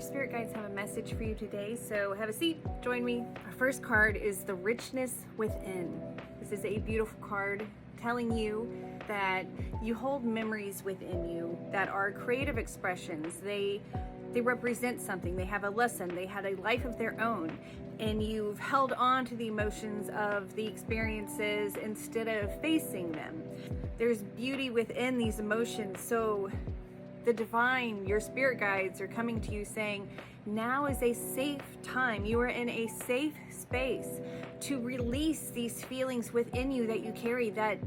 spirit guides have a message for you today, so have a seat, join me. Our first card is the Richness within. This is a beautiful card telling you that you hold memories within you that are creative expressions. They represent something. They have a lesson. They had a life of their own, and you've held on to the emotions of the experiences instead of facing them. There's beauty within these emotions, so the divine, your spirit guides are coming to you saying, now is a safe time. You are in a safe space to release these feelings within you that you carry that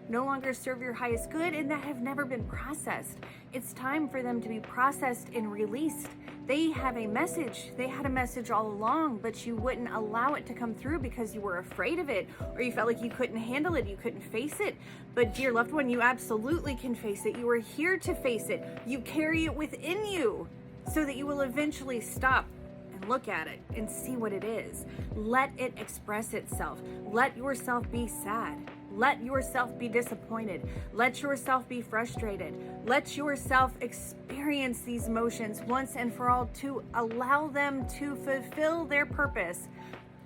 no longer serve your highest good and that have never been processed. It's time for them to be processed and released. They have a message. They had a message all along, but you wouldn't allow it to come through because you were afraid of it, or you felt like you couldn't handle it, you couldn't face it. But dear loved one, you absolutely can face it. You are here to face it. You carry it within you so that you will eventually stop and look at it and see what it is. Let it express itself. Let yourself be sad. Let yourself be disappointed. Let yourself be frustrated. Let yourself experience these emotions once and for all to allow them to fulfill their purpose,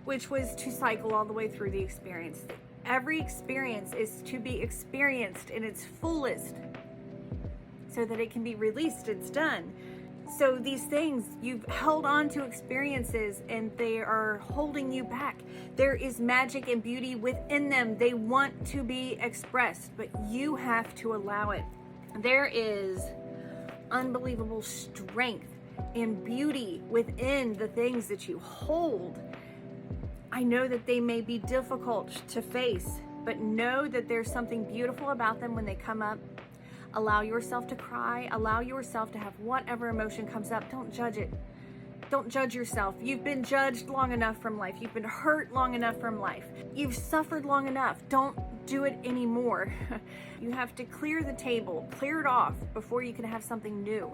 which was to cycle all the way through the experience. Every experience is to be experienced in its fullest so that it can be released. It's done. So these things, you've held on to experiences and they are holding you back. There is magic and beauty within them. They want to be expressed, but you have to allow it. There is unbelievable strength and beauty within the things that you hold. I know that they may be difficult to face, but know that there's something beautiful about them when they come up. Allow yourself to cry. Allow yourself to have whatever emotion comes up. Don't judge it. Don't judge yourself. You've been judged long enough from life. You've been hurt long enough from life. You've suffered long enough. Don't do it anymore. You have to clear the table, clear it off before you can have something new.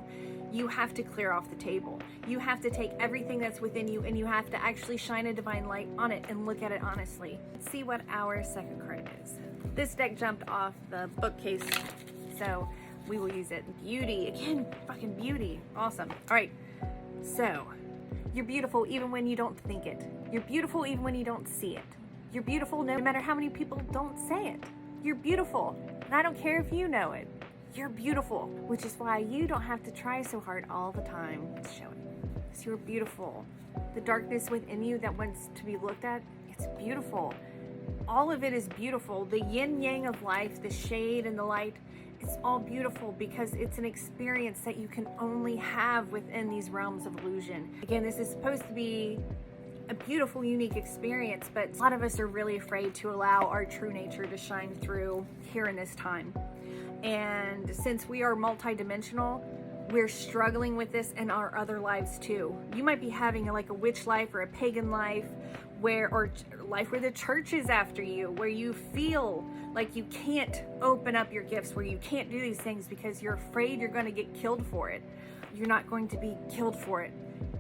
You have to clear off the table. You have to take everything that's within you and you have to actually shine a divine light on it and look at it honestly. Let's see what our second card is. This deck jumped off the bookcase, so we will use it. Beauty, again, fucking beauty. Awesome. All right, so you're beautiful even when you don't think it. You're beautiful even when you don't see it. You're beautiful no matter how many people don't say it. You're beautiful, and I don't care if you know it. You're beautiful, which is why you don't have to try so hard all the time to show it. Because you're beautiful. The darkness within you that wants to be looked at, it's beautiful. All of it is beautiful. The yin yang of life, the shade and the light, it's all beautiful because it's an experience that you can only have within these realms of illusion. Again, this is supposed to be a beautiful, unique experience, but a lot of us are really afraid to allow our true nature to shine through here in this time. And since we are multidimensional, we're struggling with this in our other lives too. You might be having like a witch life or a pagan life or life where the church is after you, where you feel like you can't open up your gifts, where you can't do these things because you're afraid you're going to get killed for it. You're not going to be killed for it.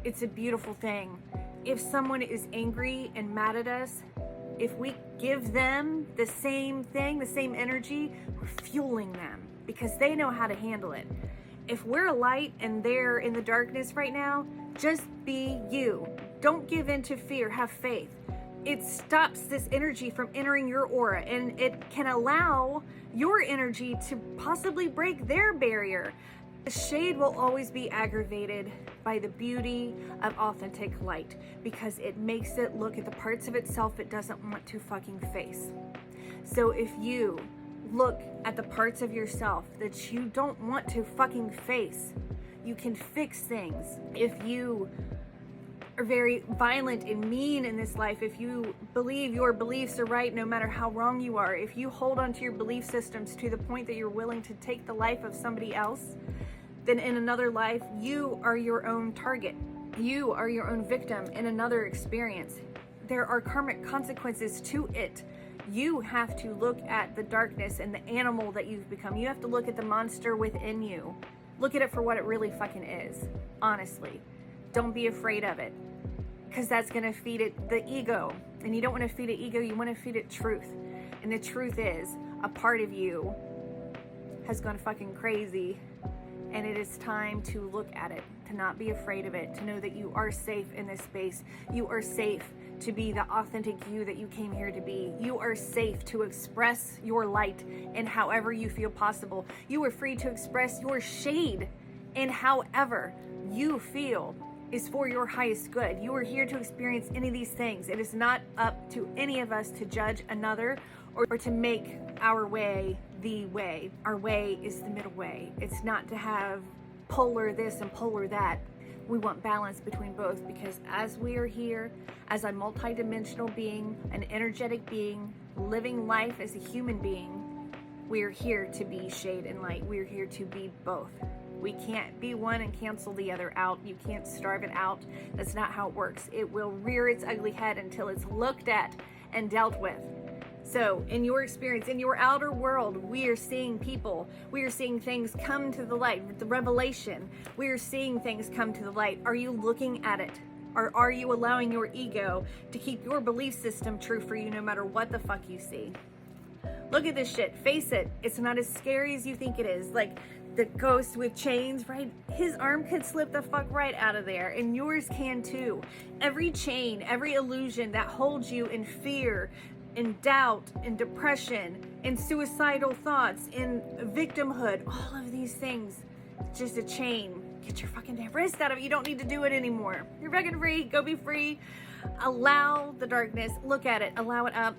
It's a beautiful thing. If someone is angry and mad at us, if we give them the same thing, the same energy, we're fueling them because they know how to handle it. If we're a light and they're in the darkness right now, just be you. Don't give in to fear, have faith. It stops this energy from entering your aura, and it can allow your energy to possibly break their barrier. The shade will always be aggravated by the beauty of authentic light because it makes it look at the parts of itself it doesn't want to fucking face. So if you look at the parts of yourself that you don't want to fucking face, you can fix things. If you are very violent and mean in this life, if you believe your beliefs are right no matter how wrong you are, if you hold on to your belief systems to the point that you're willing to take the life of somebody else, then in another life, you are your own target. You are your own victim in another experience. There are karmic consequences to it. You have to look at the darkness and the animal that you've become. You have to look at the monster within you. Look at it for what it really fucking is, honestly. Don't be afraid of it, because that's going to feed it the ego. And you don't want to feed it ego, you want to feed it truth. And the truth is, a part of you has gone fucking crazy And it is time to look at it, to not be afraid of it, to know that you are safe in this space. You are safe to be the authentic you that you came here to be. You are safe to express your light in however you feel possible. You are free to express your shade in however you feel is for your highest good. You are here to experience any of these things. It is not up to any of us to judge another or to make our way the way. Our way is the middle way. It's not to have polar this and polar that. We want balance between both, because as we are here as a multidimensional being, an energetic being, living life as a human being, we are here to be shade and light. We are here to be both. We can't be one and cancel the other out. You can't starve it out. That's not how it works. It will rear its ugly head until it's looked at and dealt with. So in your experience, in your outer world, we are seeing people, we are seeing things come to the light, the revelation. We are seeing things come to the light. Are you looking at it? Or are you allowing your ego to keep your belief system true for you no matter what the fuck you see? Look at this shit. Face it. It's not as scary as you think it is. Like the ghost with chains, right? His arm could slip the fuck right out of there, and yours can too. Every chain, every illusion that holds you in fear, in doubt, in depression, in suicidal thoughts, in victimhood, all of these things, it's just a chain. Get your fucking wrist out of it. You don't need to do it anymore. You're fucking free. Go be free. Allow the darkness. Look at it. Allow it up.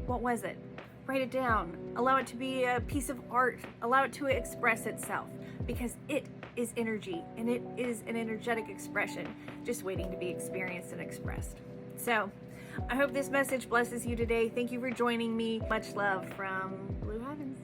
What was it? Write it down. Allow it to be a piece of art. Allow it to express itself, because it is energy, and it is an energetic expression just waiting to be experienced and expressed. So I hope this message blesses you today. Thank you for joining me. Much love from Blue Heavens.